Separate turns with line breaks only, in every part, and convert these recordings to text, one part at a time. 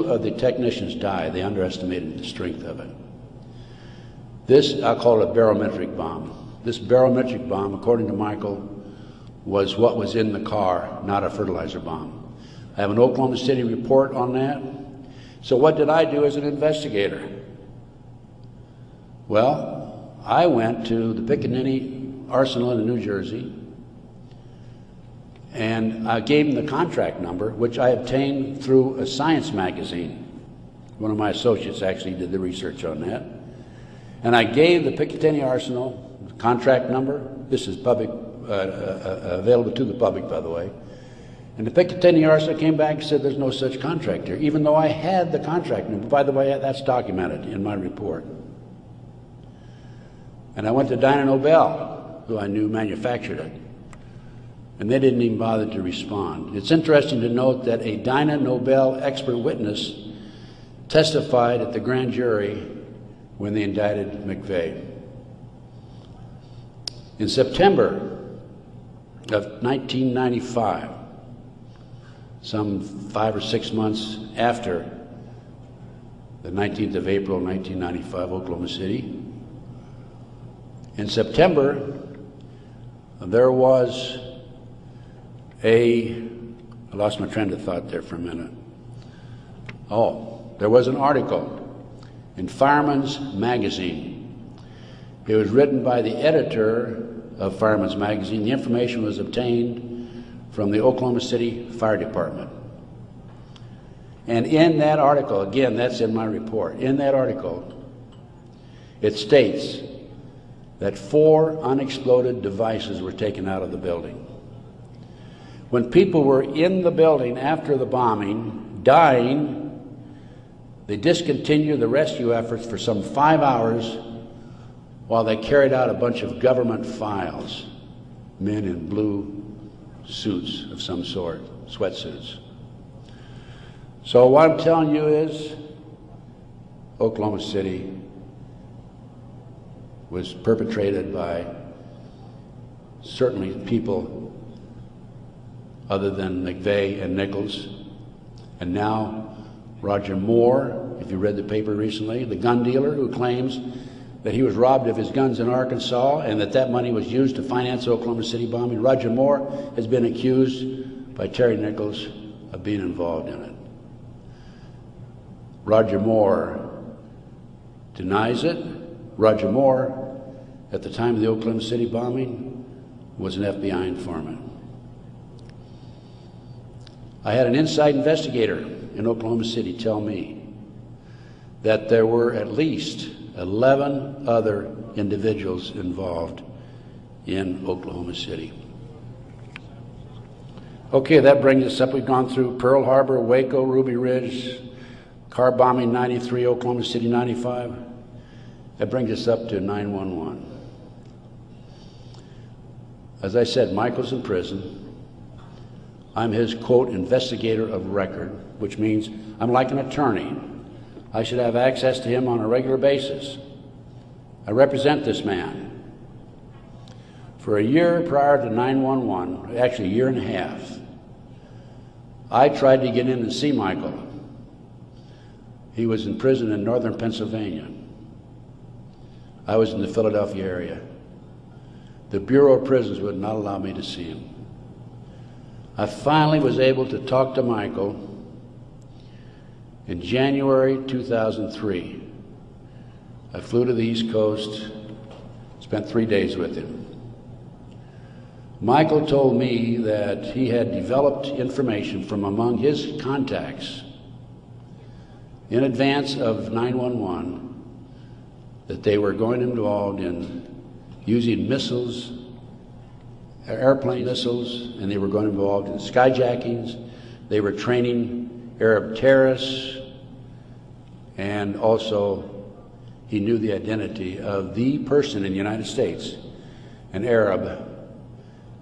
of the technicians died. They underestimated the strength of it. This, I'll call it a barometric bomb. This barometric bomb, according to Michael, was what was in the car, not a fertilizer bomb. I have an Oklahoma City report on that. So what did I do as an investigator? Well, I went to the Pickaninny Arsenal in New Jersey, and I gave him the contract number, which I obtained through a science magazine. One of my associates actually did the research on that. And I gave the Picatinny Arsenal the contract number. This is public, available to the public, by the way. And the Picatinny Arsenal came back and said there's no such contract here, even though I had the contract number. By the way, that's documented in my report. And I went to Dyna Nobel, who I knew manufactured it, and they didn't even bother to respond. It's interesting to note that a Dyna Nobel expert witness testified at the grand jury when they indicted McVeigh. In September of 1995, some 5 or 6 months after the 19th of April, 1995, Oklahoma City, in September, there was I lost my train of thought there for a minute. Oh, there was an article in Fireman's Magazine. It was written by the editor of Fireman's Magazine. The information was obtained from the Oklahoma City Fire Department. And in that article, again, that's in my report, in that article, it states that 4 unexploded devices were taken out of the building. When people were in the building after the bombing, dying, they discontinued the rescue efforts for some 5 hours while they carried out a bunch of government files, men in blue suits of some sort, sweatsuits. So what I'm telling you is Oklahoma City was perpetrated by certainly people other than McVeigh and Nichols, and now Roger Moore, if you read the paper recently, the gun dealer who claims that he was robbed of his guns in Arkansas and that money was used to finance the Oklahoma City bombing. Roger Moore has been accused by Terry Nichols of being involved in it. Roger Moore denies it. Roger Moore, at the time of the Oklahoma City bombing, was an FBI informant. I had an inside investigator in Oklahoma City tell me that there were at least 11 other individuals involved in Oklahoma City. Okay, that brings us up. We've gone through Pearl Harbor, Waco, Ruby Ridge, car bombing 93, Oklahoma City 95. That brings us up to 9/11. As I said, Michael's in prison. I'm his, quote, investigator of record, which means I'm like an attorney. I should have access to him on a regular basis. I represent this man. For a year prior to 9/11, actually a year and a half, I tried to get in and see Michael. He was in prison in northern Pennsylvania. I was in the Philadelphia area. The Bureau of Prisons would not allow me to see him. I finally was able to talk to Michael in January 2003. I flew to the East Coast, spent 3 days with him. Michael told me that he had developed information from among his contacts in advance of 9/11 that they were going involved in using missiles, airplane missiles, and they were going involved in skyjackings. They were training Arab terrorists, and also he knew the identity of the person in the United States, an Arab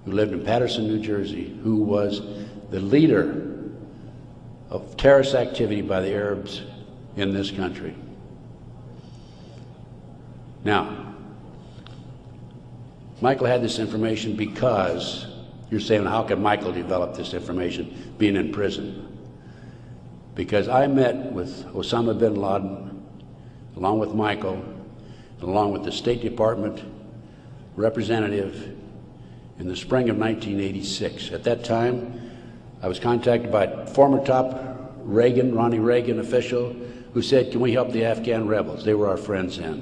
who lived in Paterson, New Jersey, who was the leader of terrorist activity by the Arabs in this country. Now, Michael had this information because, you're saying, how could Michael develop this information being in prison? because I met with Osama bin Laden, along with Michael, along with the State Department representative in the spring of 1986. At that time, I was contacted by a former top Ronnie Reagan official who said, can we help the Afghan rebels? They were our friends then.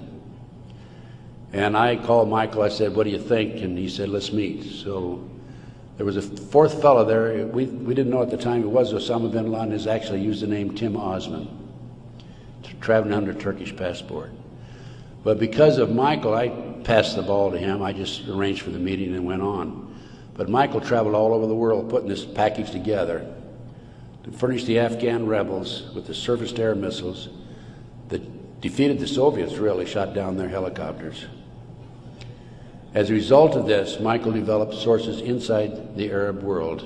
And I called Michael, I said, what do you think? And he said, let's meet. So there was a fourth fellow there. We didn't know at the time it was Osama bin Laden. Has actually used the name Tim Osman, traveling under Turkish passport. But because of Michael, I passed the ball to him. I just arranged for the meeting and went on. But Michael traveled all over the world putting this package together to furnish the Afghan rebels with the surface-to-air missiles that defeated the Soviets, really, shot down their helicopters. As a result of this, Michael developed sources inside the Arab world.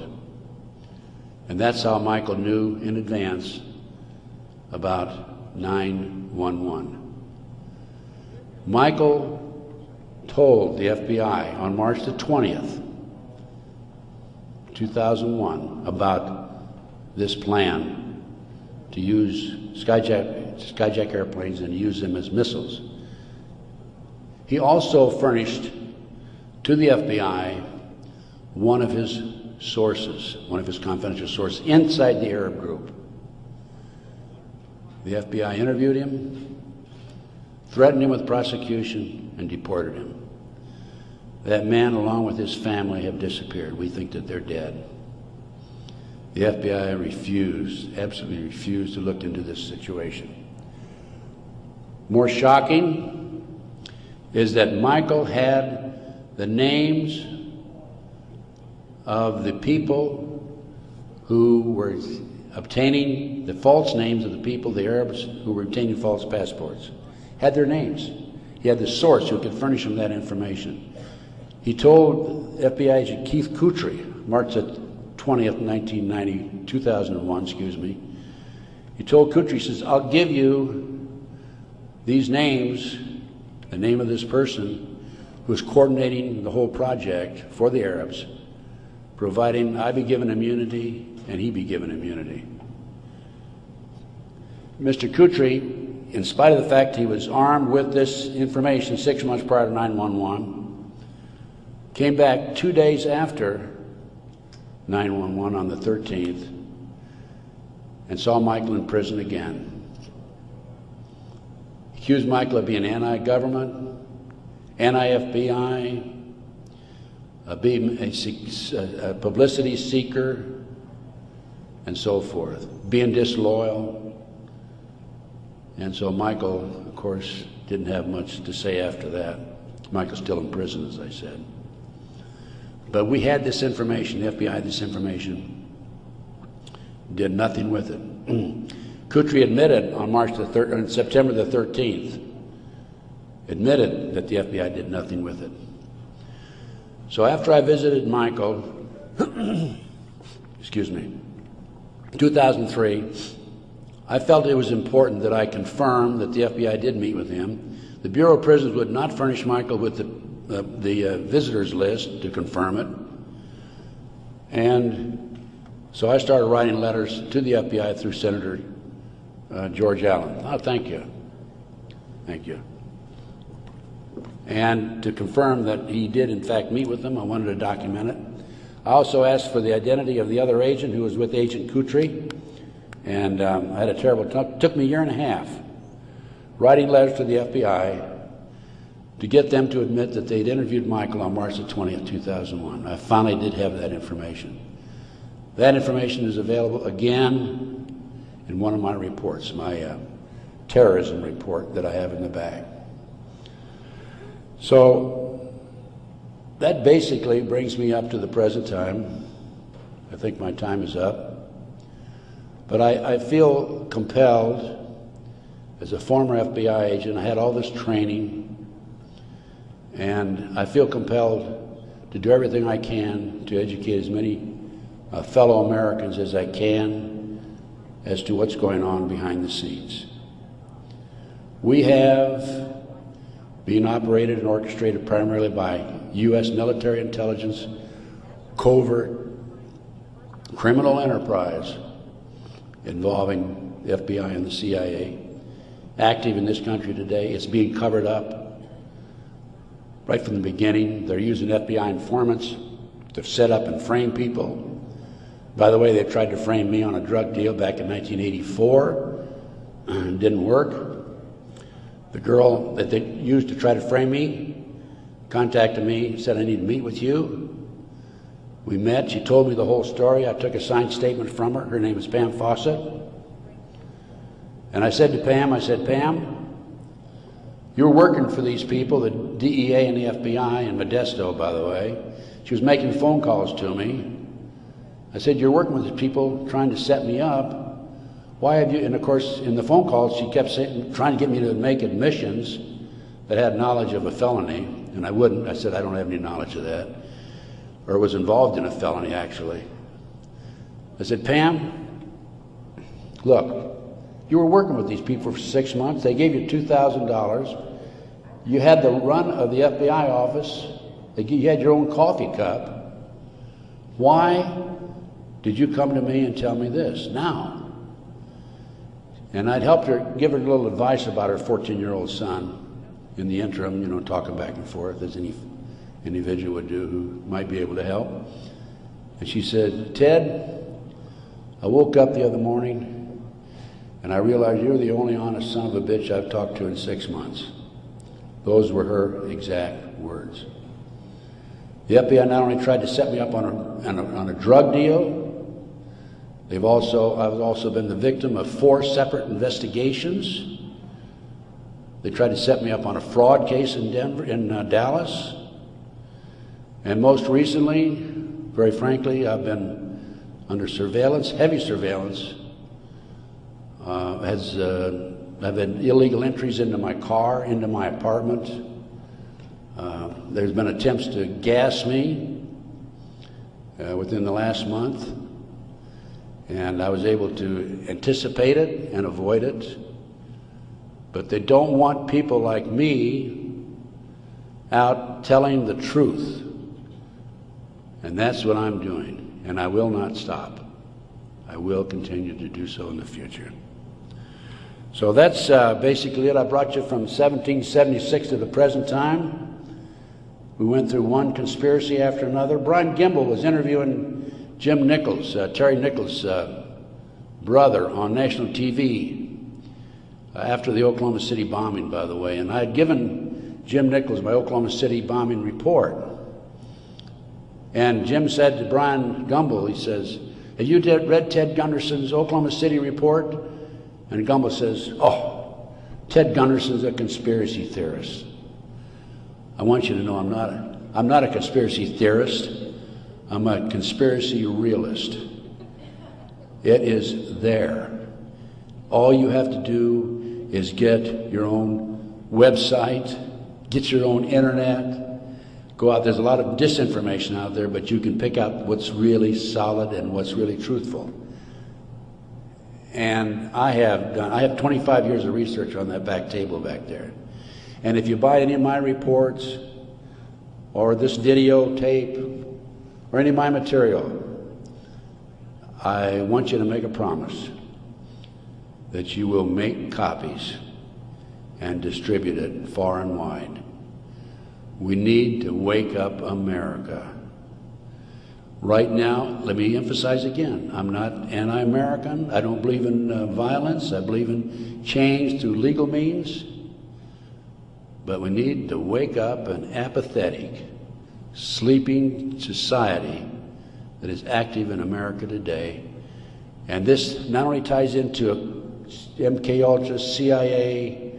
And that's how Michael knew in advance about 9/11. Michael told the FBI on March the 20th, 2001, about this plan to use skyjack airplanes and use them as missiles. He also furnished to the FBI one of his sources, one of his confidential sources inside the Arab group. The FBI interviewed him, threatened him with prosecution, and deported him. That man, along with his family, have disappeared. We think that they're dead. The FBI refused, absolutely refused to look into this situation. More shocking is that Michael had the names of the people who were obtaining the false names of the people, the Arabs who were obtaining false passports. Had their names. He had the source who could furnish him that information. He told FBI agent Keith Kutry, March 20th, 2001, excuse me. He told Kutry, he says, I'll give you these names, the name of this person who was coordinating the whole project for the Arabs, providing I be given immunity and he be given immunity. Mr. Kutry, in spite of the fact he was armed with this information 6 months prior to 9/11, came back 2 days after 9/11 on the 13th and saw Michael in prison again. He accused Michael of being anti-government, anti-FBI, being a publicity seeker, and so forth, being disloyal. And so Michael, of course, didn't have much to say after that. Michael's still in prison, as I said. But we had this information, the FBI had this information, did nothing with it. Kutry admitted on September the 13th, admitted that the FBI did nothing with it. So after I visited Michael, excuse me, 2003, I felt it was important that I confirm that the FBI did meet with him. The Bureau of Prisons would not furnish Michael with the visitors list to confirm it. And so I started writing letters to the FBI through Senator George Allen. Oh, thank you. Thank you. And to confirm that he did in fact meet with them, I wanted to document it. I also asked for the identity of the other agent who was with Agent Kutry. And I had a terrible time. It took me a year and a half writing letters to the FBI to get them to admit that they'd interviewed Michael on March the 20th, 2001. I finally did have that information. That information is available again in one of my reports, my terrorism report that I have in the bag. So that basically brings me up to the present time. I think my time is up. But I feel compelled, as a former FBI agent, I had all this training, and I feel compelled to do everything I can to educate as many fellow Americans as I can as to what's going on behind the scenes. We have been operated and orchestrated primarily by U.S. military intelligence, covert criminal enterprise involving the FBI and the CIA, active in this country today. It's being covered up right from the beginning. They're using FBI informants to set up and frame people. By the way, they tried to frame me on a drug deal back in 1984. It didn't work. The girl that they used to try to frame me contacted me, said, I need to meet with you. We met. She told me the whole story. I took a signed statement from her. Her name is Pam Fawcett. And I said to Pam, Pam, you were working for these people, the DEA and the FBI, in Modesto, by the way. She was making phone calls to me. I said, you're working with these people trying to set me up. Why have you, and of course, in the phone calls, she kept saying, trying to get me to make admissions that had knowledge of a felony, and I wouldn't. I said, I don't have any knowledge of that, or was involved in a felony, actually. I said, Pam, look, you were working with these people for 6 months. They gave you $2,000. You had the run of the FBI office. You had your own coffee cup. Why did you come to me and tell me this now? And I'd helped her, give her a little advice about her 14-year-old son in the interim, you know, talking back and forth as any individual would do who might be able to help. And she said, Ted, I woke up the other morning and I realized you're the only honest son of a bitch I've talked to in 6 months. Those were her exact words. The FBI not only tried to set me up on a drug deal, I've also been the victim of 4 separate investigations. They tried to set me up on a fraud case in Dallas. And most recently, very frankly, I've been under surveillance, heavy surveillance. I've had illegal entries into my car, into my apartment. There's been attempts to gas me within the last month. And I was able to anticipate it and avoid it. But they don't want people like me out telling the truth. And that's what I'm doing. And I will not stop. I will continue to do so in the future. So that's basically it. I brought you from 1776 to the present time. We went through one conspiracy after another. Brian Gimbel was interviewing Jim Nichols, Terry Nichols' brother, on national TV after the Oklahoma City bombing, by the way. And I had given Jim Nichols my Oklahoma City bombing report. And Jim said to Brian Gimbel, he says, have you read Ted Gunderson's Oklahoma City report? And Gimbel says, oh, Ted Gunderson's a conspiracy theorist. I want you to know I'm not a conspiracy theorist. I'm a conspiracy realist. It is there. All you have to do is get your own website, get your own internet, go out. There's a lot of disinformation out there, but you can pick out what's really solid and what's really truthful. And I have 25 years of research on that back table back there. And if you buy any of my reports or this videotape or any of my material, I want you to make a promise that you will make copies and distribute it far and wide. We need to wake up America. Right now, let me emphasize again, I'm not anti-American. I don't believe in violence. I believe in change through legal means. But we need to wake up an apathetic, sleeping society that is active in America today. And this not only ties into MK Ultra, CIA,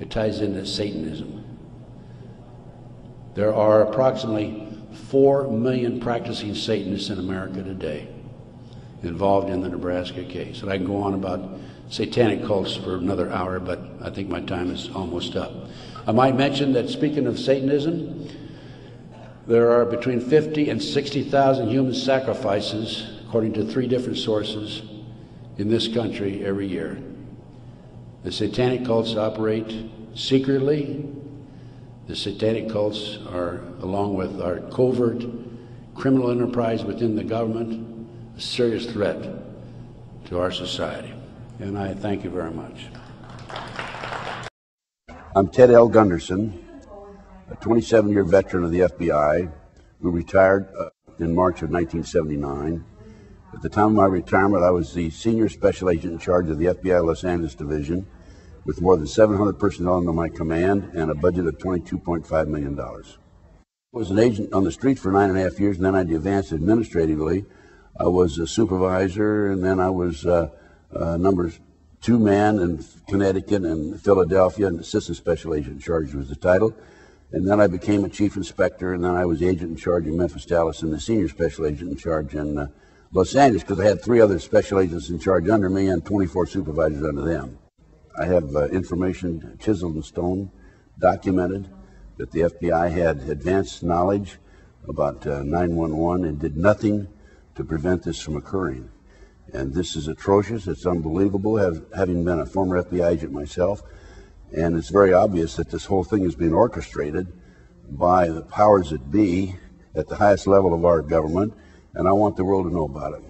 it ties into Satanism. There are approximately 4 million practicing Satanists in America today involved in the Nebraska case. And I can go on about satanic cults for another hour, but I think my time is almost up. I might mention that, speaking of Satanism, there are between 50 and 60,000 human sacrifices, according to 3 different sources, in this country every year. The satanic cults operate secretly. The satanic cults are, along with our covert criminal enterprise within the government, a serious threat to our society. And I thank you very much.
I'm Ted L. Gunderson, a 27-year veteran of the FBI who retired in March of 1979. At the time of my retirement, I was the senior special agent in charge of the FBI Los Angeles Division with more than 700 personnel under my command and a budget of $22.5 million. I was an agent on the street for 9.5 years, and then I advanced administratively. I was a supervisor, and then I was number 2 man in Connecticut and Philadelphia, and assistant special agent in charge was the title. And then I became a chief inspector, and then I was agent in charge in Memphis, Dallas, and the senior special agent in charge in Los Angeles, because I had 3 other special agents in charge under me and 24 supervisors under them. I have information chiseled in stone, documented, that the FBI had advanced knowledge about 911 and did nothing to prevent this from occurring. And this is atrocious. It's unbelievable, having been a former FBI agent myself. And it's very obvious that this whole thing is being orchestrated by the powers that be at the highest level of our government, and I want the world to know about it.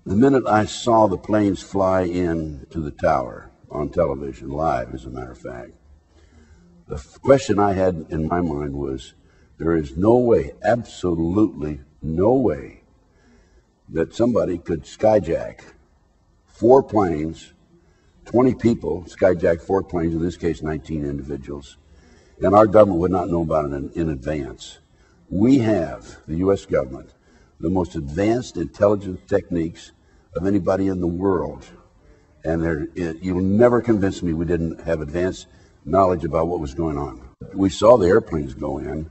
The minute I saw the planes fly in to the tower on television, live as a matter of fact, the question I had in my mind was, there is no way, absolutely no way, that somebody could skyjack 4 planes, 20 people, skyjack 4 planes, in this case 19 individuals, and our government would not know about it in advance. We have, the U.S. government, the most advanced intelligence techniques of anybody in the world. And you'll never convince me we didn't have advanced knowledge about what was going on. We saw the airplanes go in,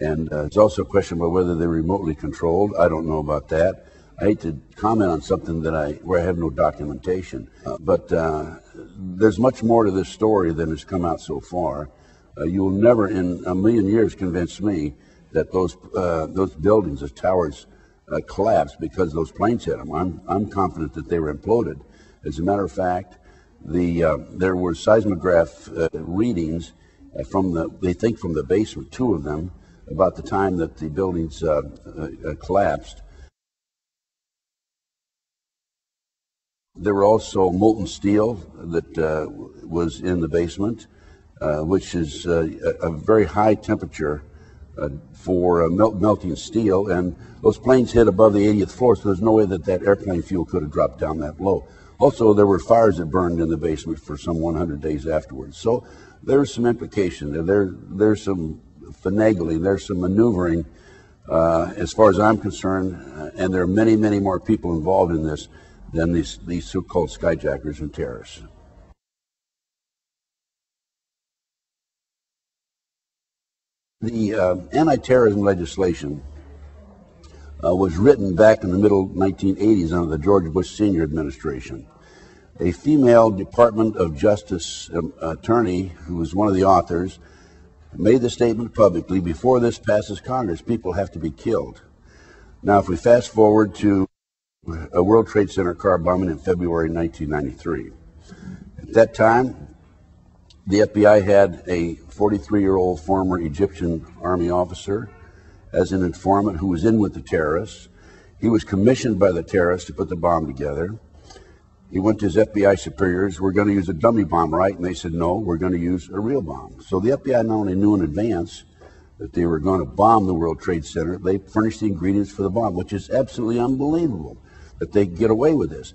and it's also a question about whether they're remotely controlled. I don't know about that. I hate to comment on something where I have no documentation, but there's much more to this story than has come out so far. You will never in a million years convince me that those buildings, those towers, collapsed because those planes hit them. I'm confident that they were imploded. As a matter of fact, there were seismograph readings they think from the basement, 2 of them, about the time that the buildings collapsed. There were also molten steel that was in the basement, which is a very high temperature for melting steel, and those planes hit above the 80th floor, so there's no way that airplane fuel could have dropped down that low. Also, there were fires that burned in the basement for some 100 days afterwards. So there's some implication. There's some finagling, there's some maneuvering, as far as I'm concerned, and there are many, many more people involved in this than these so-called skyjackers and terrorists. The anti-terrorism legislation was written back in the middle 1980s under the George Bush Sr. administration. A female Department of Justice attorney, who was one of the authors, made the statement publicly, before this passes Congress, people have to be killed. Now, if we fast forward to a World Trade Center car bombing in February 1993. At that time, the FBI had a 43-year-old former Egyptian army officer as an informant who was in with the terrorists. He was commissioned by the terrorists to put the bomb together. He went to his FBI superiors, we're going to use a dummy bomb, right? And they said, no, we're going to use a real bomb. So the FBI not only knew in advance that they were going to bomb the World Trade Center, they furnished the ingredients for the bomb, which is absolutely unbelievable that they get away with this.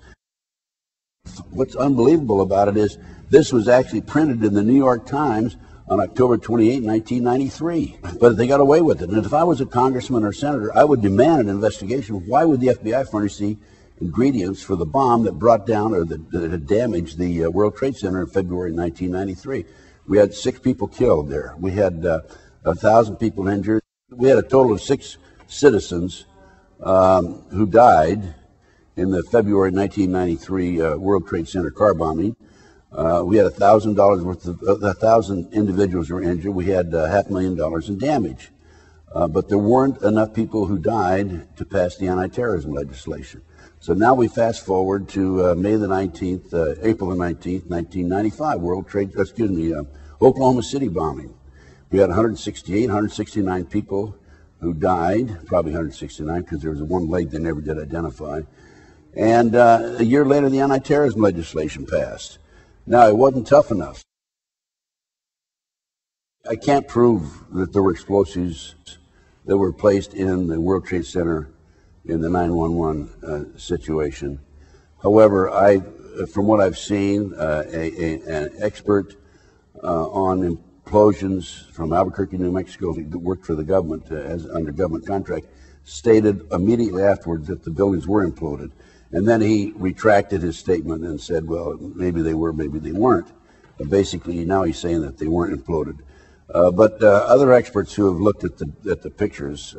What's unbelievable about it is this was actually printed in the New York Times on October 28, 1993. But they got away with it. And if I was a congressman or senator, I would demand an investigation. Why would the FBI furnish the ingredients for the bomb that brought down or that had damaged the World Trade Center in February 1993? We had 6 people killed there. We had 1,000 people injured. We had a total of 6 citizens who died in the February 1993 World Trade Center car bombing. We had $1,000 worth of 1,000 individuals were injured. We had $500,000 in damage. But there weren't enough people who died to pass the anti-terrorism legislation. So now we fast forward to April the 19th, 1995, Oklahoma City bombing. We had 169 people who died, probably 169 because there was one leg they never did identify. And a year later, the anti-terrorism legislation passed. Now, it wasn't tough enough. I can't prove that there were explosives that were placed in the World Trade Center in the 9/11 situation. However, from what I've seen, an expert on implosions from Albuquerque, New Mexico, that worked for the government under government contract, stated immediately afterwards that the buildings were imploded. And then he retracted his statement and said, well, maybe they were, maybe they weren't. Basically, now he's saying that they weren't imploded. But other experts who have looked at the pictures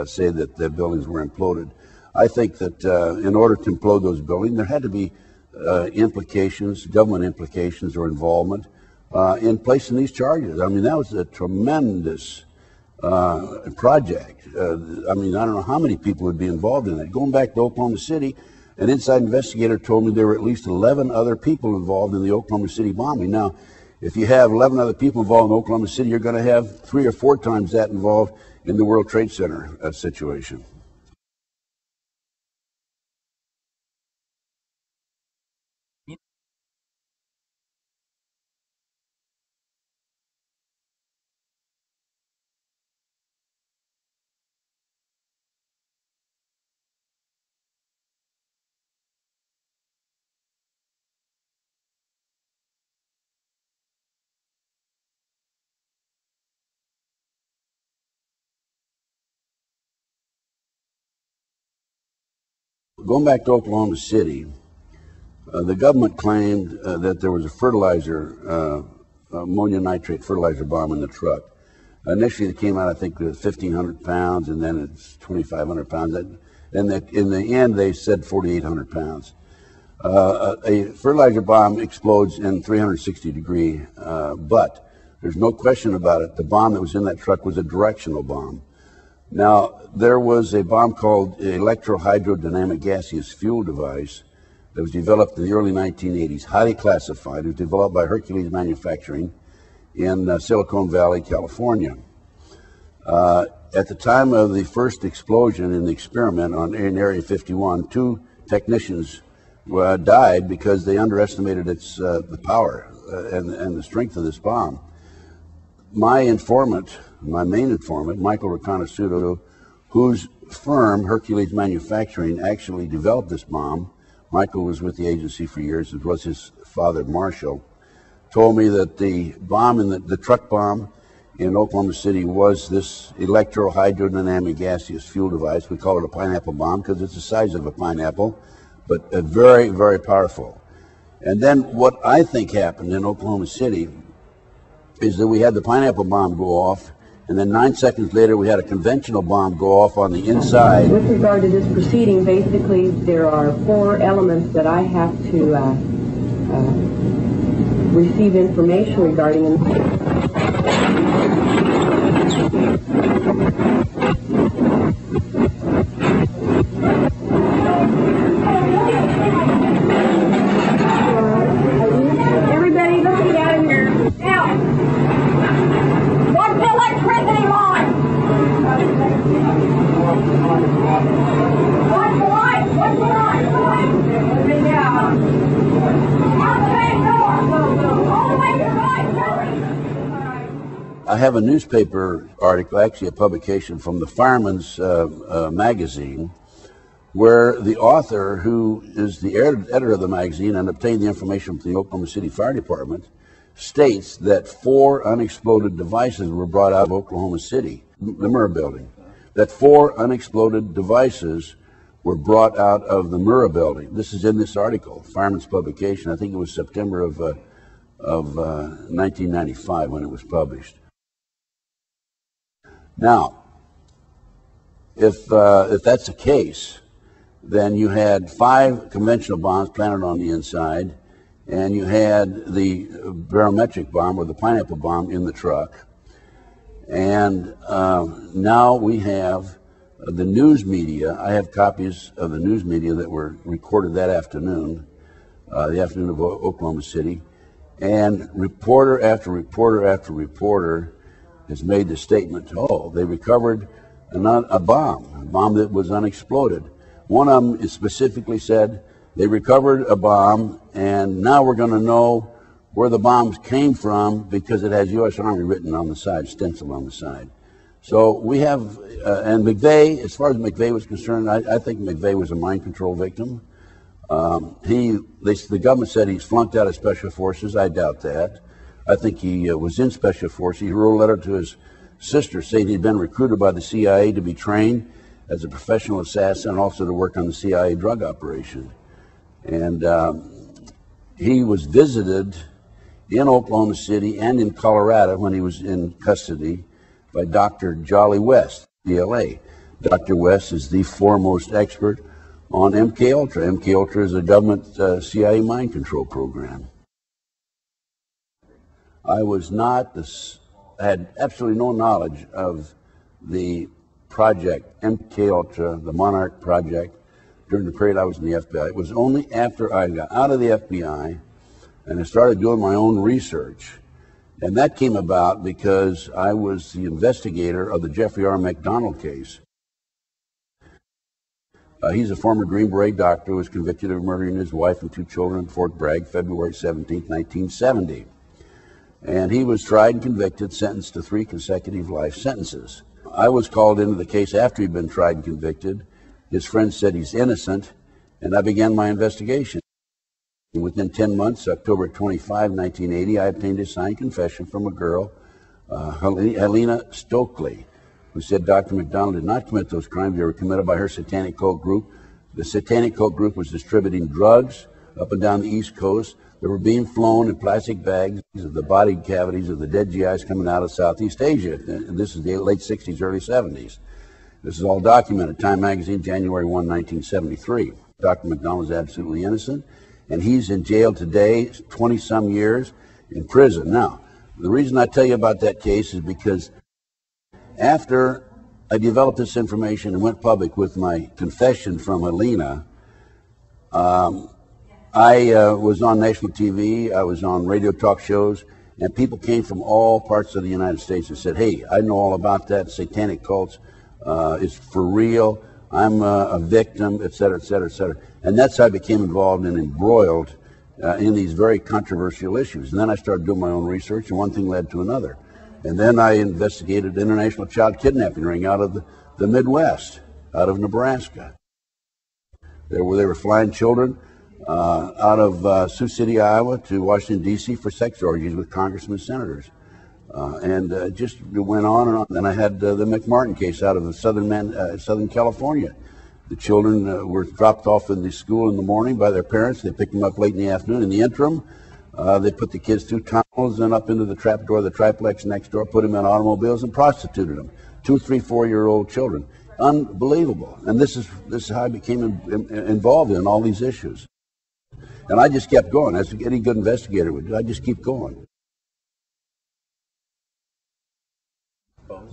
say that the buildings were imploded. I think that in order to implode those buildings, there had to be implications, government implications or involvement in placing these charges. I mean, that was a tremendous project. I mean, I don't know how many people would be involved in it. Going back to Oklahoma City, an inside investigator told me there were at least 11 other people involved in the Oklahoma City bombing. Now, if you have 11 other people involved in Oklahoma City, you're going to have 3 or 4 times that involved in the World Trade Center situation. Going back to Oklahoma City, the government claimed that there was a fertilizer, ammonium nitrate fertilizer bomb in the truck. Initially, it came out, I think, with 1,500 pounds, and then it's 2,500 pounds. And in the end, they said 4,800 pounds. A fertilizer bomb explodes in 360-degree, but there's no question about it. The bomb that was in that truck was a directional bomb. Now, there was a bomb called electrohydrodynamic gaseous fuel device that was developed in the early 1980s, highly classified. It was developed by Hercules Manufacturing in Silicon Valley, California. At the time of the first explosion in the experiment in Area 51, 2 technicians died because they underestimated the power and the strength of this bomb. My informant, my main informant, Michael Riconosciuto, whose firm, Hercules Manufacturing, actually developed this bomb. Michael was with the agency for years, as was his father, Marshall, told me that the bomb, the truck bomb in Oklahoma City, was this electrohydrodynamic gaseous fuel device. We call it a pineapple bomb because it's the size of a pineapple, but very, very powerful. And then what I think happened in Oklahoma City is that we had the pineapple bomb go off, and then 9 seconds later we had a conventional bomb go off on the inside.
With regard to this proceeding, basically there are 4 elements that I have to receive information regarding.
Everybody looking out of here. Now, what's the electricity line? What's the line? What's the line? Yeah. Out the back door. All the way to the right. Hurry.
I have a newspaper article, actually a publication from the Fireman's magazine, where the author, who is the editor of the magazine and obtained the information from the Oklahoma City Fire Department, states that 4 unexploded devices were brought out of Oklahoma City, the Murrah building. That 4 unexploded devices were brought out of the Murrah building. This is in this article, Fireman's publication. I think it was September of 1995 when it was published. Now, if that's the case, then you had 5 conventional bombs planted on the inside, and you had the barometric bomb or the pineapple bomb in the truck. And now we have the news media. I have copies of the news media that were recorded that afternoon, the afternoon of Oklahoma City, and reporter after reporter after reporter has made the statement, oh, they recovered a bomb that was unexploded. One of them is specifically said they recovered a bomb, and now we're going to know where the bombs came from because it has U.S. Army written on the side, stenciled on the side. So we have, and McVeigh, as far as McVeigh was concerned, I think McVeigh was a mind control victim. The government said he's flunked out of Special Forces. I doubt that. I think he was in Special Forces. He wrote a letter to his sister saying he'd been recruited by the CIA to be trained as a professional assassin and also to work on the CIA drug operation. And he was visited in Oklahoma City and in Colorado when he was in custody by Dr. Jolly West, DLA. Dr. West is the foremost expert on MKUltra. MKUltra is a government CIA mind control program. I was not, had absolutely no knowledge of the project, MKUltra, the Monarch Project, during the period I was in the FBI. It was only after I got out of the FBI and I started doing my own research. And that came about because I was the investigator of the Jeffrey R. McDonald case. He's a former Green Beret doctor who was convicted of murdering his wife and 2 children in Fort Bragg, February 17, 1970. And he was tried and convicted, sentenced to 3 consecutive life sentences. I was called into the case after he'd been tried and convicted. His friends said he's innocent, and I began my investigation. Within 10 months, October 25, 1980, I obtained a signed confession from a girl, Helena Stokely, who said Dr. McDonald did not commit those crimes. They were committed by her satanic cult group. The satanic cult group was distributing drugs up and down the East Coast. They were being flown in plastic bags of the body cavities of the dead GIs coming out of Southeast Asia. And this is the late 60s, early 70s. This is all documented. Time magazine, January 1, 1973. Dr. McDonald is absolutely innocent, and he's in jail today, 20-some years in prison. Now, the reason I tell you about that case is because after I developed this information and went public with my confession from Helena, I was on national TV, I was on radio talk shows, and people came from all parts of the United States and said, hey, I know all about that, satanic cults, it's for real, I'm a victim, et cetera, et cetera, et cetera. And that's how I became involved and embroiled in these very controversial issues. And then I started doing my own research, and one thing led to another. And then I investigated the international child kidnapping ring out of the Midwest, out of Nebraska. They were flying children out of Sioux City, Iowa to Washington, D.C. for sex orgies with congressmen and senators. And just went on and on. Then I had the McMartin case out of Southern California. The children were dropped off in the school in the morning by their parents. They picked them up late in the afternoon. In the interim, they put the kids through tunnels and up into the trap door of the triplex next door, put them in automobiles and prostituted them. 2, 3, 4-year-old children. Unbelievable. And this is how I became involved in all these issues. And I just kept going, as any good investigator would do. I just keep going.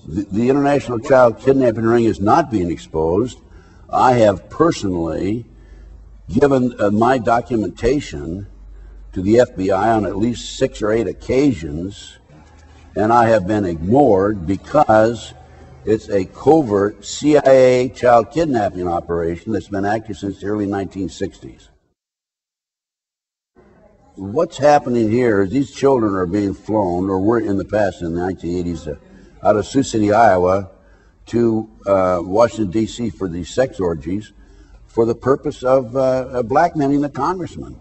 The international child kidnapping ring is not being exposed. I have personally given my documentation to the FBI on at least 6 or 8 occasions, and I have been ignored because it's a covert CIA child kidnapping operation that's been active since the early 1960s. What's happening here is these children are being flown, or were in the past in the 1980s, out of Sioux City, Iowa, to Washington, D.C. for these sex orgies for the purpose of blackmailing the congressmen,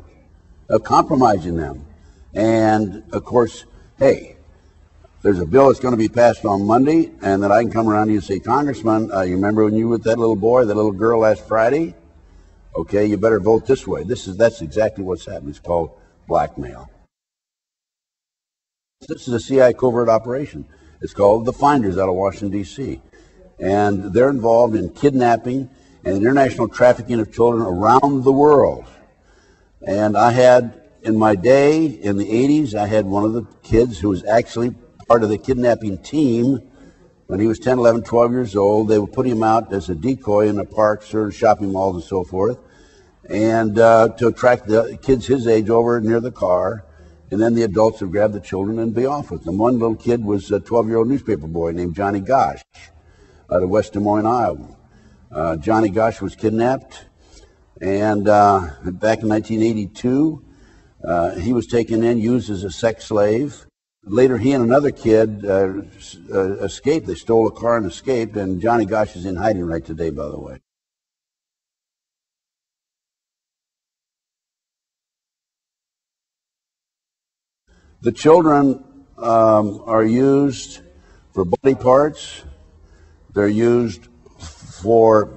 of compromising them. And, of course, hey, there's a bill that's going to be passed on Monday, and then I can come around to you and say, Congressman, you remember when you were with that little boy, that little girl last Friday? Okay, you better vote this way. That's exactly what's happening. It's called blackmail. This is a CIA covert operation. It's called the Finders out of Washington, D.C. And they're involved in kidnapping and international trafficking of children around the world. And I had, in my day, in the 80s, I had one of the kids who was actually part of the kidnapping team. When he was 10, 11, 12 years old, they would put him out as a decoy in the parks or shopping malls and so forth, and to attract the kids his age over near the car. And then the adults would grab the children and be off with them. One little kid was a 12-year-old newspaper boy named Johnny Gosh out of West Des Moines, Iowa. Johnny Gosch was kidnapped, and back in 1982, he was taken in, used as a sex slave. Later, he and another kid escaped. They stole a car and escaped, and Johnny Gosch is in hiding right today, by the way. The children are used for body parts. They're used for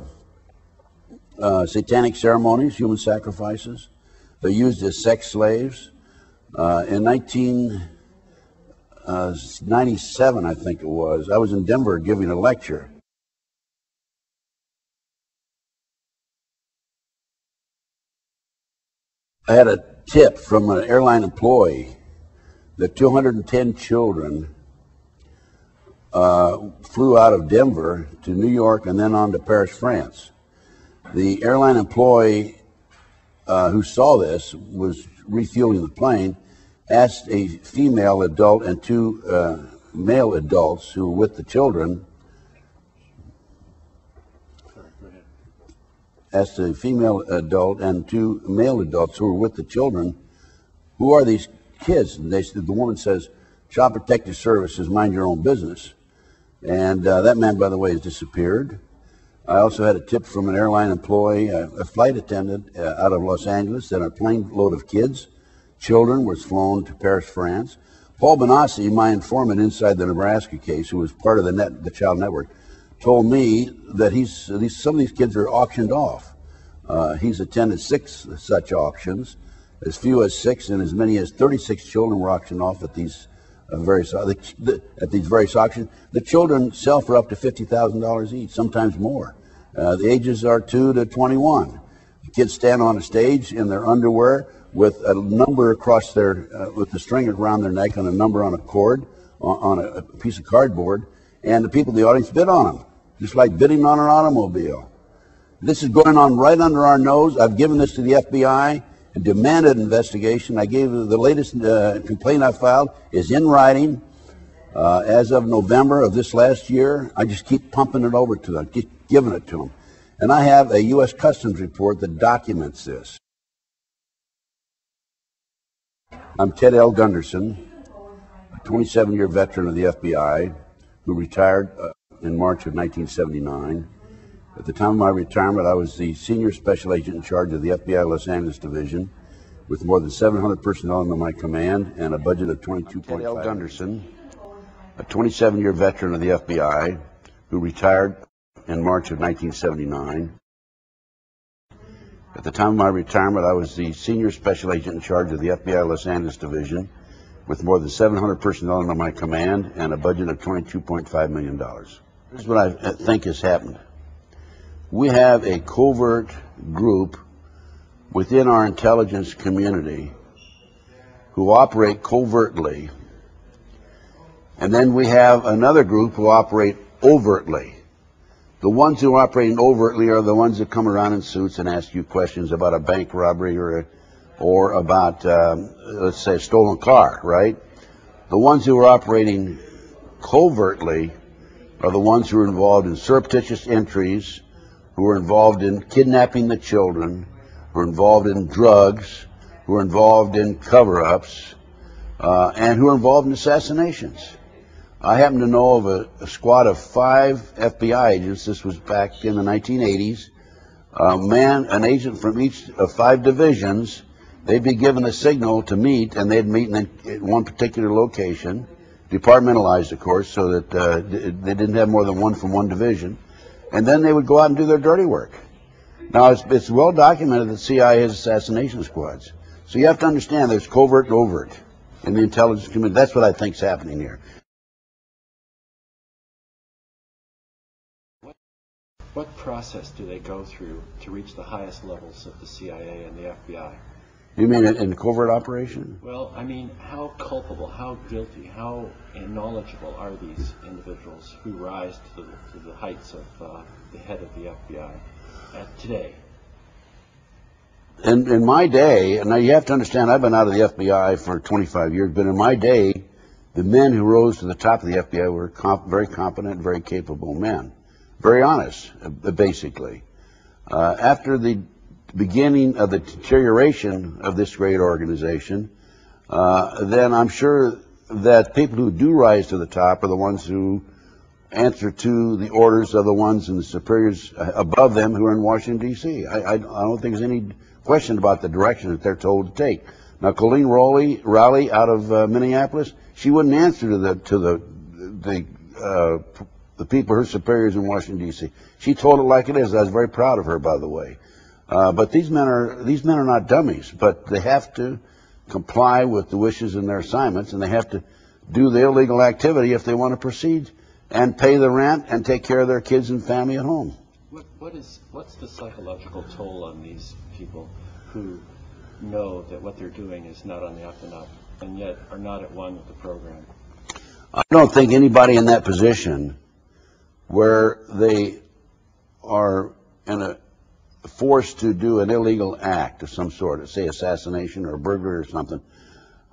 satanic ceremonies, human sacrifices. They're used as sex slaves. In 1997, I think it was, I was in Denver giving a lecture. I had a tip from an airline employee that 210 children flew out of Denver to New York and then on to Paris, France. The airline employee who saw this was refueling the plane, asked a female adult and two male adults who were with the children, asked a female adult and two male adults who were with the children, who are these kids? And the woman says, Child Protective Services, mind your own business. And that man, by the way, has disappeared. I also had a tip from an airline employee, a flight attendant out of Los Angeles, that a plane load of kids, children, was flown to Paris, France. Paul Benassi, my informant inside the Nebraska case, who was part of the Child Network, told me that some of these kids are auctioned off. He's attended 6 such auctions. As few as 6 and as many as 36 children were auctioned off at these various auctions. The children sell for up to $50,000 each, sometimes more. The ages are 2 to 21. The kids stand on a stage in their underwear with a number across with the string around their neck and a number on a cord, on a piece of cardboard, and the people in the audience bid on them, just like bidding on an automobile. This is going on right under our nose. I've given this to the FBI. Demanded investigation. I gave the latest complaint I filed is in writing as of November of this last year. I just keep pumping it over to them, keep giving it to them. And I have a U.S. Customs report that documents this. I'm Ted L. Gunderson, a 27-year veteran of the FBI who retired in March of 1979. At the time of my retirement, I was the senior special agent in charge of the FBI Los Angeles Division, with more than 700 personnel under my command and a budget of $22.5 million. Ted L. Gunderson, a 27-year veteran of the FBI, who retired in March of 1979. At the time of my retirement, I was the senior special agent in charge of the FBI Los Angeles Division, with more than 700 personnel under my command and a budget of $22.5 million. Here's what I think has happened. We have a covert group within our intelligence community who operate covertly, and then we have another group who operate overtly. The ones who are operating overtly are the ones that come around in suits and ask you questions about a bank robbery or about, let's say, a stolen car, right? The ones who are operating covertly are the ones who are involved in surreptitious entries, who are involved in kidnapping the children, who are involved in drugs, who are involved in cover-ups, and who are involved in assassinations. I happen to know of a squad of 5 FBI agents. This was back in the 1980s. An agent from each of 5 divisions. They'd be given a signal to meet, and they'd meet in one particular location, departmentalized, of course, so that they didn't have more than one from one division. And then they would go out and do their dirty work. Now, it's well documented that CIA has assassination squads. So you have to understand there's covert and overt in the intelligence community. That's what I think is happening here.
What process do they go through to reach the highest levels of the CIA and the FBI?
You mean in covert operation?
Well, I mean, how culpable, how guilty, how knowledgeable are these individuals who rise to the heights of the head of the FBI today?
In my day, and now you have to understand, I've been out of the FBI for 25 years, but in my day, the men who rose to the top of the FBI were very competent, very capable men. very honest, basically. After the beginning of the deterioration of this great organization, then I'm sure that people who do rise to the top are the ones who answer to the orders of the ones in the superiors above them who are in Washington, D.C. I don't think there's any question about the direction that they're told to take. Now, Colleen Rowley out of Minneapolis, she wouldn't answer to the people, her superiors in Washington, D.C. She told it like it is. I was very proud of her, by the way. But these men are not dummies, but they have to comply with the wishes in their assignments, and they have to do the illegal activity if they want to proceed and pay the rent and take care of their kids and family at home.
What's the psychological toll on these people who know that what they're doing is not on the up and up, and yet are not at one with the program?
I don't think anybody in that position where they are forced to do an illegal act of some sort, say assassination or burglary or something.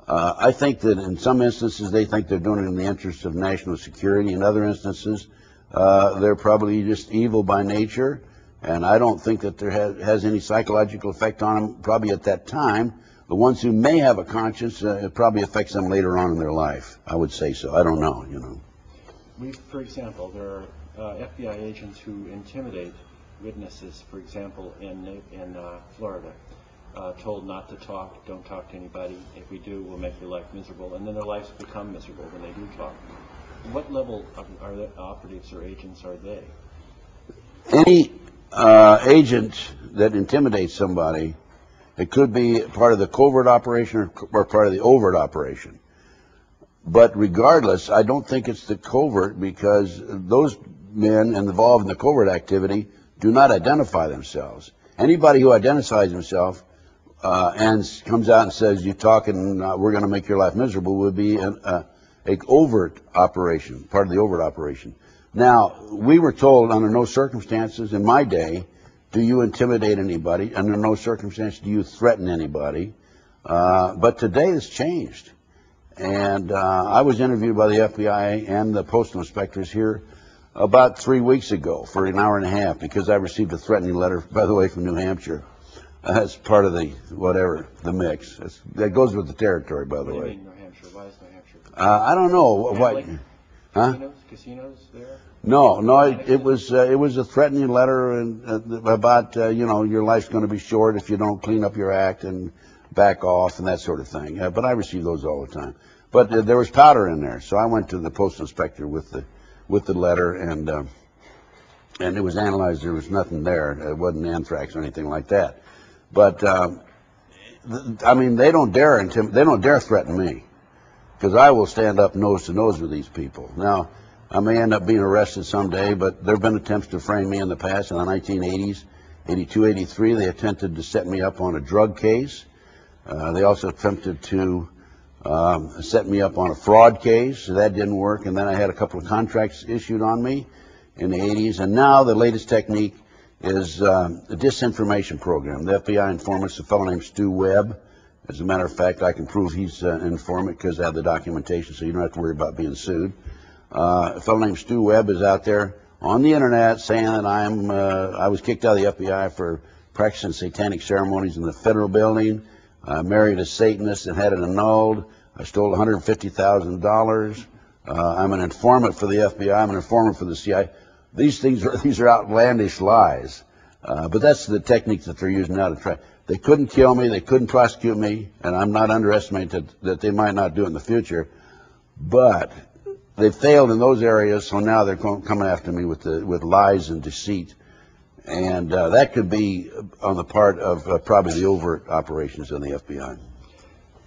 I think that in some instances they think they're doing it in the interest of national security. In other instances, they're probably just evil by nature, and I don't think that there has any psychological effect on them probably at that time. The ones who may have a conscience, it probably affects them later on in their life. I would say so. I don't know, you know.
For example, there are FBI agents who intimidate witnesses, for example, in Florida, told not to talk, don't talk to anybody. If we do, we'll make your life miserable. And then their lives become miserable when they do talk. What level of operatives or agents are they?
Any agent that intimidates somebody, it could be part of the covert operation or part of the overt operation. But regardless, I don't think it's the covert, because those men involved in the covert activity do not identify themselves. Anybody who identifies himself and comes out and says, "You talking, we're going to make your life miserable," would be an overt operation, part of the overt operation. Now, we were told under no circumstances in my day do you intimidate anybody, under no circumstance do you threaten anybody. But today it's changed. And I was interviewed by the FBI and the postal inspectors here about 3 weeks ago for an hour and a half, because I received a threatening letter, by the way, from New Hampshire. That's part of the, whatever, the mix. That goes with the territory, by the way.
What do you mean, New Hampshire? Why is New Hampshire?
I don't know. Huh?
Casinos there?
No, it was a threatening letter about, your life's going to be short if you don't clean up your act and back off and that sort of thing. But I receive those all the time. But there was powder in there, so I went to the postal inspector with the letter, and it was analyzed. There was nothing there. It wasn't anthrax or anything like that. But I mean, they don't dare threaten me, because I will stand up nose to nose with these people. Now, I may end up being arrested someday, but there have been attempts to frame me in the past. In the 1980s, 82, 83, they attempted to set me up on a drug case. They also attempted to set me up on a fraud case. So that didn't work. And then I had a couple of contracts issued on me in the 80s. And now the latest technique is a disinformation program. The FBI informants a fellow named Stu Webb. As a matter of fact, I can prove he's an informant because I have the documentation, so you don't have to worry about being sued. A fellow named Stu Webb is out there on the internet saying that I was kicked out of the FBI for practicing satanic ceremonies in the federal building. I married a Satanist and had it annulled. I stole $150,000. I'm an informant for the FBI. I'm an informant for the CIA. These are outlandish lies. But that's the technique that they're using now to try. They couldn't kill me. They couldn't prosecute me. And I'm not underestimating that they might not do it in the future. But they failed in those areas, so now they're coming after me with lies and deceit. And that could be on the part of probably the overt operations in the FBI.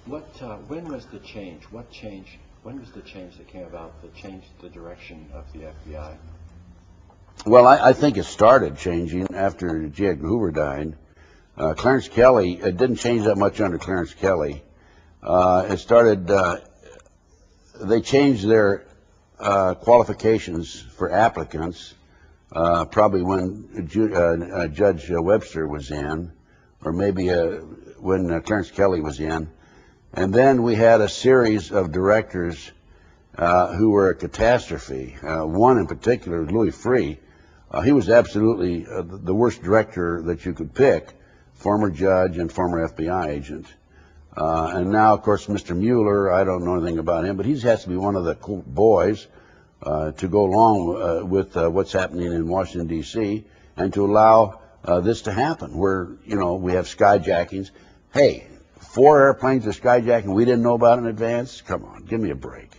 When was the change? When was the change that came about that changed the direction of the FBI?
Well, I think it started changing after J. Edgar Hoover died. Clarence Kelly, it didn't change that much under Clarence Kelly. It started, they changed their qualifications for applicants probably when Judge Webster was in, or maybe when Clarence Kelly was in. And then we had a series of directors who were a catastrophe. One in particular, Louis Freeh. He was absolutely the worst director that you could pick, former judge and former FBI agent. And now, of course, Mr. Mueller, I don't know anything about him, but he has to be one of the cool boys to go along with what's happening in Washington, D.C., and to allow this to happen, where, you know, we have skyjackings. Hey, 4 airplanes are skyjacking we didn't know about in advance? Come on, give me a break.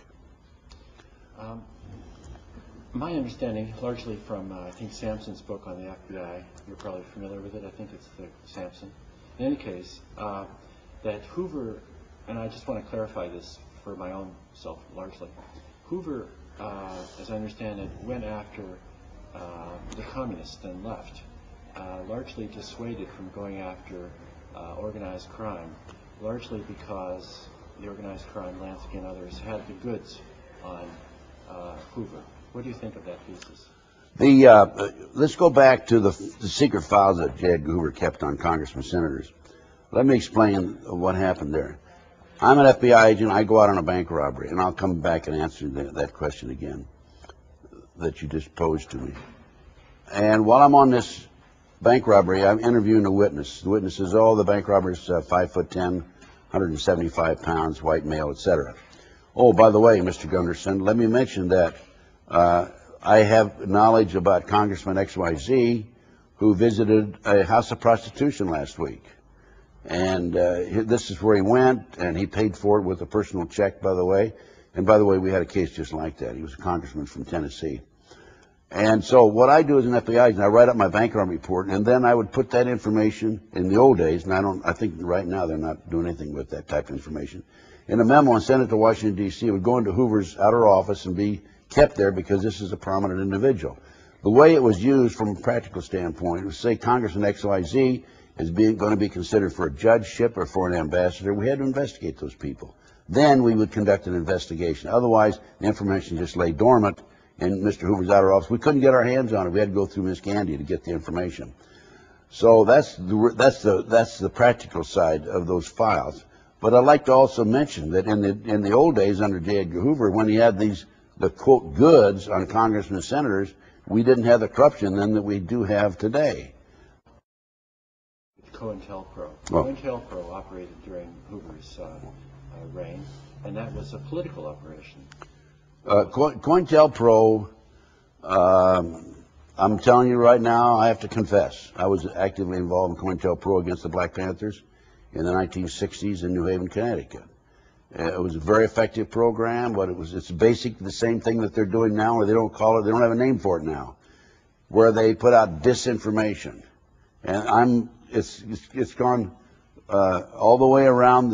My understanding, largely from, I think, Sampson's book on the FBI, you're probably familiar with it, I think it's the Sampson. In any case, that Hoover, and I just want to clarify this for my own self largely, Hoover, as I understand it, went after the communists and left, largely dissuaded from going after organized crime, largely because the organized crime, Lansky and others, had the goods on Hoover. What do you think of that thesis?
Let's go back to the secret files that J. Edgar Hoover kept on congressmen and senators. Let me explain what happened there. I'm an FBI agent. I go out on a bank robbery, and I'll come back and answer that question again that you just posed to me. And while I'm on this bank robbery, I'm interviewing a witness. The witness says, oh, the bank robber's 5'10", 175 pounds, white male, etc. Oh, by the way, Mr. Gunderson, let me mention that I have knowledge about Congressman XYZ who visited a house of prostitution last week. And this is where he went, and he paid for it with a personal check, by the way. And by the way, we had a case just like that. He was a congressman from Tennessee. And so what I do as an FBI agent, I write up my bank robbery report, and then I would put that information in the old days, and I think right now they're not doing anything with that type of information, in a memo and send it to Washington, D.C. It would go into Hoover's outer office and be kept there because this is a prominent individual. The way it was used from a practical standpoint was, say, Congressman XYZ is going to be considered for a judgeship or for an ambassador. We had to investigate those people. Then we would conduct an investigation. Otherwise, the information just lay dormant in Mr. Hoover's outer office. We couldn't get our hands on it. We had to go through Miss Gandy to get the information. So that's the practical side of those files. But I'd like to also mention that in the old days under J. Edgar Hoover, when he had the quote goods on congressmen and senators, we didn't have the corruption then that we do have today.
COINTELPRO.
Oh.
COINTELPRO operated during Hoover's reign, and that was a political operation.
COINTELPRO, I'm telling you right now, I have to confess, I was actively involved in COINTELPRO against the Black Panthers in the 1960s in New Haven, Connecticut. It was a very effective program, but it's basically the same thing that they're doing now, where they don't have a name for it now, where they put out disinformation. And it's gone all the way around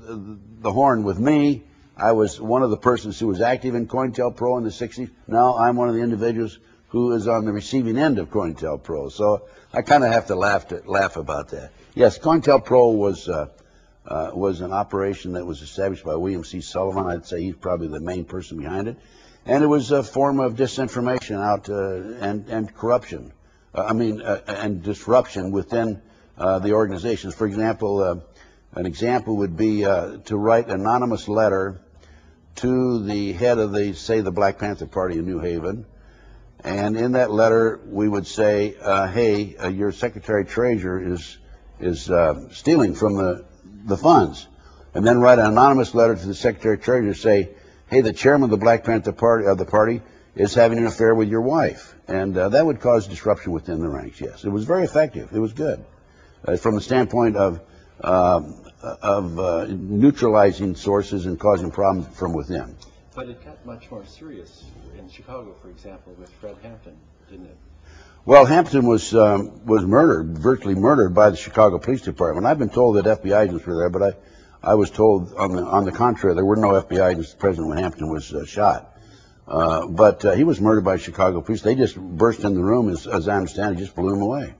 the horn with me. I was one of the persons who was active in COINTELPRO in the 60s. Now I'm one of the individuals who is on the receiving end of COINTELPRO. So I kind of have to laugh about that. Yes, COINTELPRO was an operation that was established by William C. Sullivan. I'd say he's probably the main person behind it. And it was a form of disinformation out and corruption. And disruption within the organizations. For example, an example would be to write an anonymous letter to the head of the Black Panther Party in New Haven. And in that letter, we would say, hey, your Secretary Treasurer is stealing from the funds. And then write an anonymous letter to the Secretary Treasurer, say, hey, the chairman of the Black Panther Party is having an affair with your wife. And that would cause disruption within the ranks, yes. It was very effective. It was good. From the standpoint of neutralizing sources and causing problems from within.
But it got much more serious in Chicago, for example, with Fred Hampton, didn't it?
Well, Hampton was murdered, virtually murdered by the Chicago Police Department. I've been told that FBI agents were there, but I was told on the contrary, there were no FBI agents present when Hampton was shot. But he was murdered by Chicago police. They just burst in the room, as I understand it, just blew him away.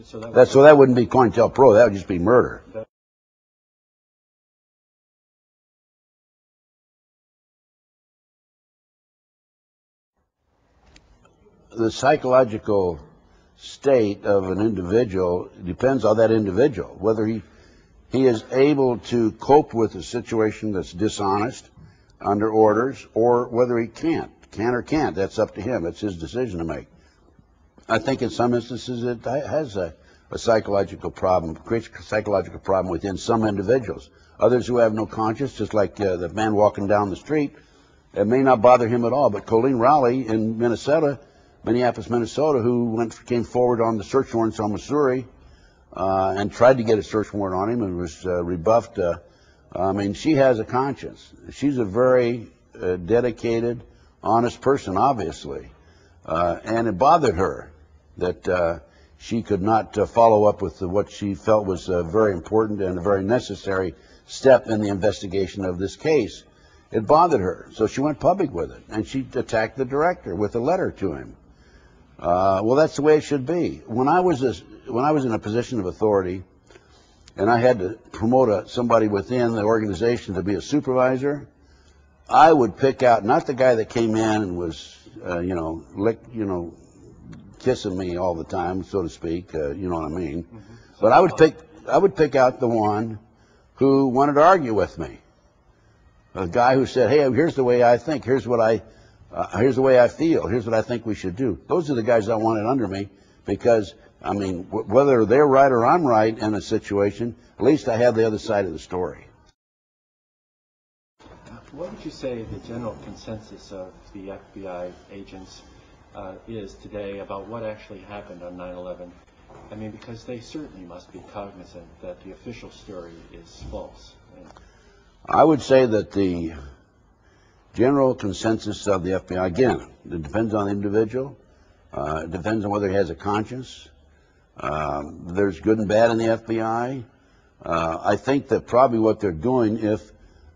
So that wouldn't be COINTELPRO. That would just be murder. The psychological state of an individual depends on that individual, whether he is able to cope with a situation that's dishonest under orders, or whether he can or can't. That's up to him. It's his decision to make. I think in some instances it has a psychological problem, creates a psychological problem within some individuals. Others who have no conscience, just like the man walking down the street, it may not bother him at all. But Colleen Rowley in Minneapolis, Minnesota, who came forward on the search warrants on Missouri and tried to get a search warrant on him and was rebuffed. I mean, she has a conscience. She's a very dedicated, honest person, obviously. And it bothered her that she could not follow up with what she felt was a very important and a very necessary step in the investigation of this case. It bothered her, so she went public with it, and she attacked the director with a letter to him. Well, that's the way it should be. When I was in a position of authority, and I had to promote somebody within the organization to be a supervisor, I would pick out not the guy that came in and was, kissing me all the time, so to speak. You know what I mean? Mm-hmm. But I would pick out the one who wanted to argue with me. A guy who said, "Hey, here's the way I think. Here's the way I feel. Here's what I think we should do." Those are the guys I wanted under me because, I mean, whether they're right or I'm right in a situation, at least I have the other side of the story.
What would you say the general consensus of the FBI agents is today about what actually happened on 9/11? I mean, because they certainly must be cognizant that the official story is false.
I would say that the general consensus of the FBI, again, it depends on the individual. It depends on whether he has a conscience. There's good and bad in the FBI. I think that probably what they're doing, if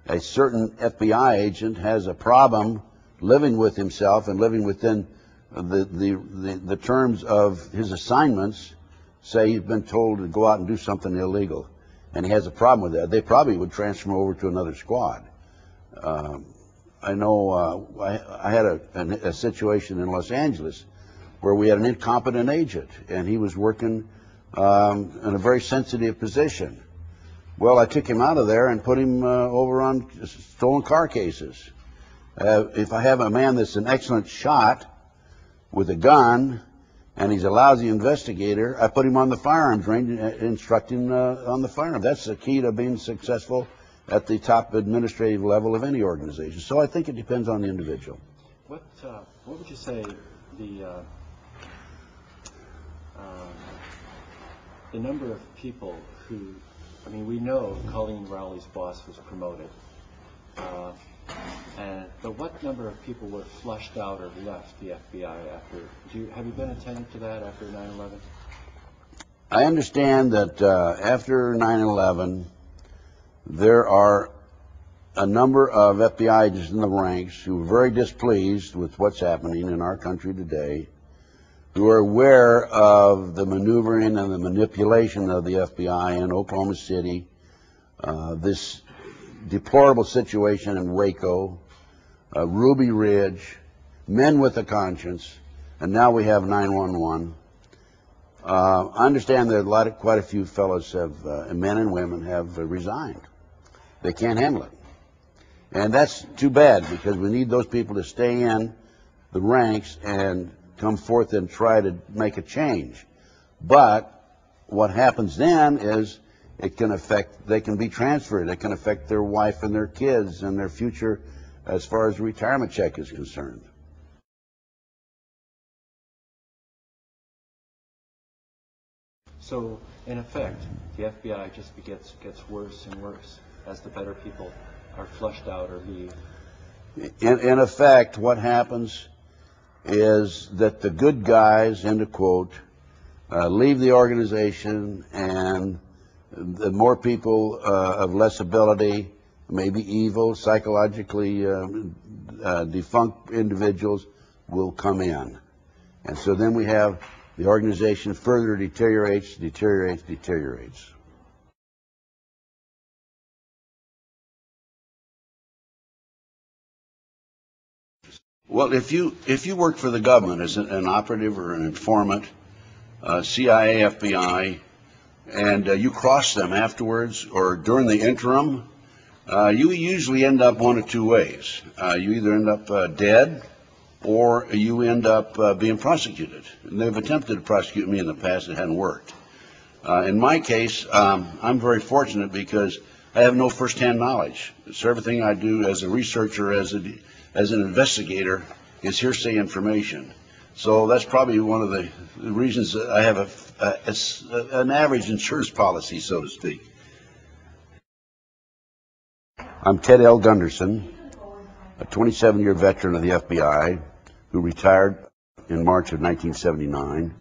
a certain FBI agent has a problem living with himself and living within the terms of his assignments, say he's been told to go out and do something illegal, and he has a problem with that, they probably would transfer him over to another squad. I know I had a situation in Los Angeles where we had an incompetent agent, and he was working in a very sensitive position. Well, I took him out of there and put him over on stolen car cases. If I have a man that's an excellent shot with a gun, and he's a lousy investigator, I put him on the firearms range, instructing on the firearms. That's the key to being successful at the top administrative level of any organization. So I think it depends on the individual.
What would you say the number of people who, I mean, we know Colleen Rowley's boss was promoted, but what number of people were flushed out or left the FBI after? Have you been attentive to that after 9/11?
I understand that after 9/11, there are a number of FBI agents in the ranks who are very displeased with what's happening in our country today, who are aware of the maneuvering and the manipulation of the FBI in Oklahoma City, this deplorable situation in Waco, Ruby Ridge, men with a conscience, and now we have 9/11. I understand that quite a few fellows men and women have resigned. They can't handle it. And that's too bad, because we need those people to stay in the ranks and come forth and try to make a change. But what happens then is they can be transferred. It can affect their wife and their kids and their future as far as the retirement check is concerned.
So, in effect, the FBI just gets worse and worse as the better people are flushed out or leave.
In effect, what happens is that the good guys, end of quote, leave the organization, and the more people of less ability, maybe evil, psychologically defunct individuals will come in. And so then we have the organization further deteriorates. Well, if you work for the government as an operative or an informant, CIA, FBI, and you cross them afterwards or during the interim, you usually end up one of two ways. You either end up dead, or you end up being prosecuted. And they've attempted to prosecute me in the past. It hadn't worked. In my case, I'm very fortunate because I have no first-hand knowledge. So everything I do as a researcher, as an investigator, is hearsay information. So that's probably one of the reasons that I have an average insurance policy, so to speak. I'm Ted L. Gunderson, a 27-year veteran of the FBI who retired in March of 1979.